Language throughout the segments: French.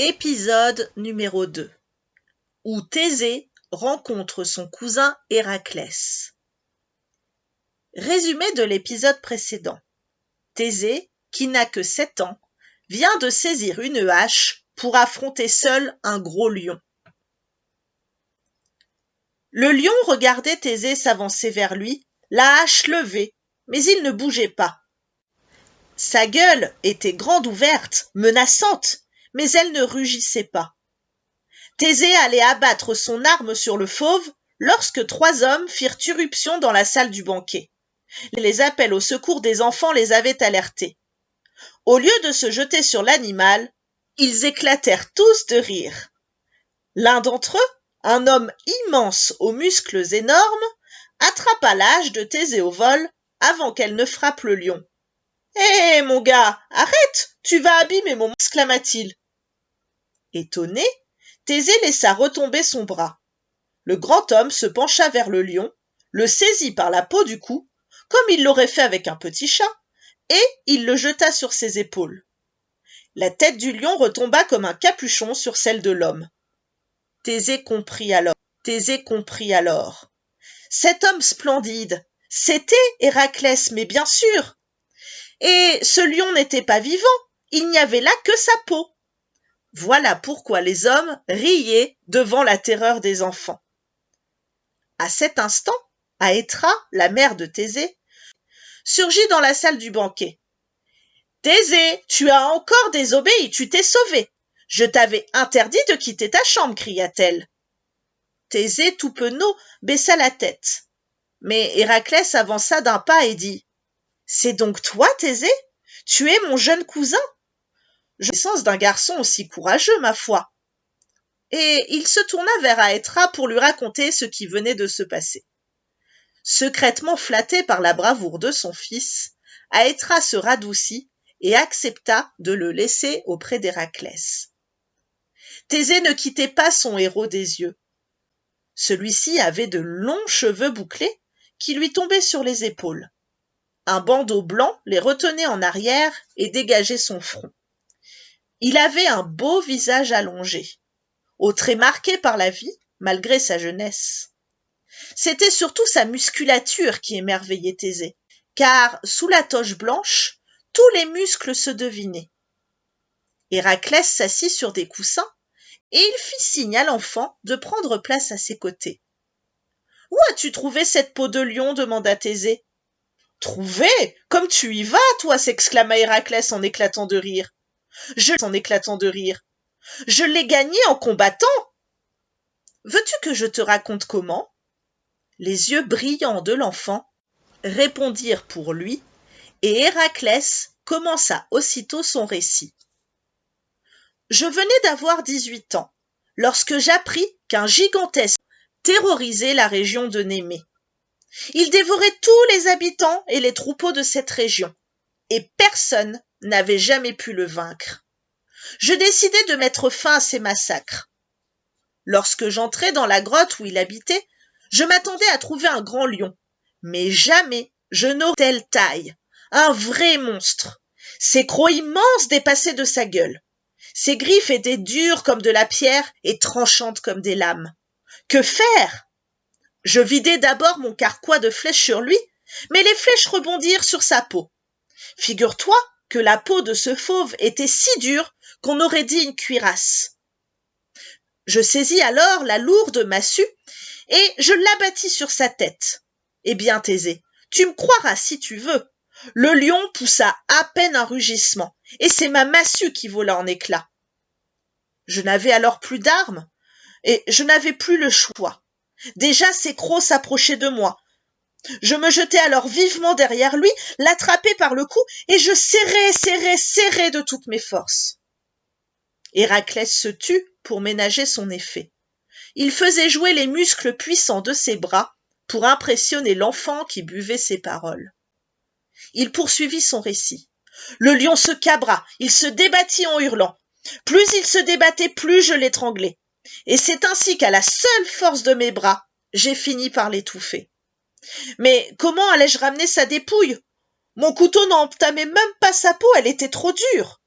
Épisode numéro 2 où Thésée rencontre son cousin Héraclès. Résumé de l'épisode précédent. Thésée, qui n'a que 7 ans, vient de saisir une hache pour affronter seul un gros lion. Le lion regardait Thésée s'avancer vers lui, la hache levée, mais il ne bougeait pas. Sa gueule était grande ouverte, menaçante, mais elle ne rugissait pas. Thésée allait abattre son arme sur le fauve lorsque 3 hommes firent irruption dans la salle du banquet. Les appels au secours des enfants les avaient alertés. Au lieu de se jeter sur l'animal, ils éclatèrent tous de rire. L'un d'entre eux, un homme immense aux muscles énormes, attrapa la hache de Thésée au vol avant qu'elle ne frappe le lion. « Hé, mon gars, arrête, tu vas abîmer mon... » exclama-t-il. Étonné, Thésée laissa retomber son bras. Le grand homme se pencha vers le lion, le saisit par la peau du cou, comme il l'aurait fait avec un petit chat, et il le jeta sur ses épaules. La tête du lion retomba comme un capuchon sur celle de l'homme. Thésée comprit alors. Cet homme splendide, c'était Héraclès, mais bien sûr. Et ce lion n'était pas vivant, il n'y avait là que sa peau. Voilà pourquoi les hommes riaient devant la terreur des enfants. À cet instant, Aétra, la mère de Thésée, surgit dans la salle du banquet. « Thésée, tu as encore désobéi, tu t'es sauvé. Je t'avais interdit de quitter ta chambre, cria-t-elle. Thésée, tout penaud, baissa la tête. Mais Héraclès avança d'un pas et dit « C'est donc toi, Thésée? Tu es mon jeune cousin? Je n'ai sens d'un garçon aussi courageux, ma foi. » Et il se tourna vers Aétra pour lui raconter ce qui venait de se passer. Secrètement flatté par la bravoure de son fils, Aétra se radoucit et accepta de le laisser auprès d'Héraclès. Thésée ne quittait pas son héros des yeux. Celui-ci avait de longs cheveux bouclés qui lui tombaient sur les épaules. Un bandeau blanc les retenait en arrière et dégageait son front. Il avait un beau visage allongé, aux traits marqués par la vie, malgré sa jeunesse. C'était surtout sa musculature qui émerveillait Thésée, car sous la toge blanche, tous les muscles se devinaient. Héraclès s'assit sur des coussins et il fit signe à l'enfant de prendre place à ses côtés. « Où as-tu trouvé cette peau de lion ?» demanda Thésée. « Trouvé? Comme tu y vas, toi !» s'exclama Héraclès en éclatant de rire. « Je l'ai gagnée en combattant. » « Veux-tu que je te raconte comment ?» Les yeux brillants de l'enfant répondirent pour lui, et Héraclès commença aussitôt son récit. « Je venais d'avoir 18 ans, lorsque j'appris qu'un gigantesque terrorisait la région de Némée. Il dévorait tous les habitants et les troupeaux de cette région, et personne n'avait jamais pu le vaincre. Je décidai de mettre fin à ces massacres. Lorsque j'entrai dans la grotte où il habitait, je m'attendais à trouver un grand lion, mais jamais je n'aurais telle taille, un vrai monstre. Ses crocs immenses dépassaient de sa gueule. Ses griffes étaient dures comme de la pierre et tranchantes comme des lames. Que faire? Je vidai d'abord mon carquois de flèches sur lui, mais les flèches rebondirent sur sa peau. Figure-toi que la peau de ce fauve était si dure qu'on aurait dit une cuirasse. Je saisis alors la lourde massue et je l'abattis sur sa tête. Eh bien, Thésée, tu me croiras si tu veux. Le lion poussa à peine un rugissement, et c'est ma massue qui vola en éclats. Je n'avais alors plus d'armes, et je n'avais plus le choix. Déjà ses crocs s'approchaient de moi. Je me jetai alors vivement derrière lui, l'attrapai par le cou, et je serrai de toutes mes forces. Héraclès se tut pour ménager son effet. Il faisait jouer les muscles puissants de ses bras pour impressionner l'enfant qui buvait ses paroles. Il poursuivit son récit. Le lion se cabra, il se débattit en hurlant. Plus il se débattait, plus je l'étranglais. Et c'est ainsi qu'à la seule force de mes bras, j'ai fini par l'étouffer. Mais comment allais-je ramener sa dépouille? Mon couteau n'entamait même pas sa peau, elle était trop dure.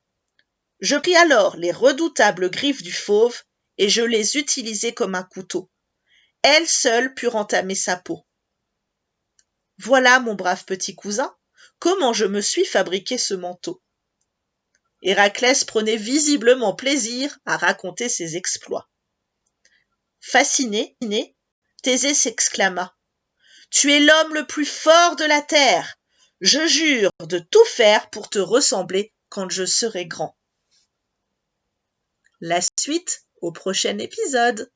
Je pris alors les redoutables griffes du fauve et je les utilisai comme un couteau. Elles seules purent entamer sa peau. Voilà, mon brave petit cousin, comment je me suis fabriqué ce manteau. Héraclès prenait visiblement plaisir à raconter ses exploits. Fasciné, Thésée s'exclama. « Tu es l'homme le plus fort de la terre. Je jure de tout faire pour te ressembler quand je serai grand. » La suite au prochain épisode.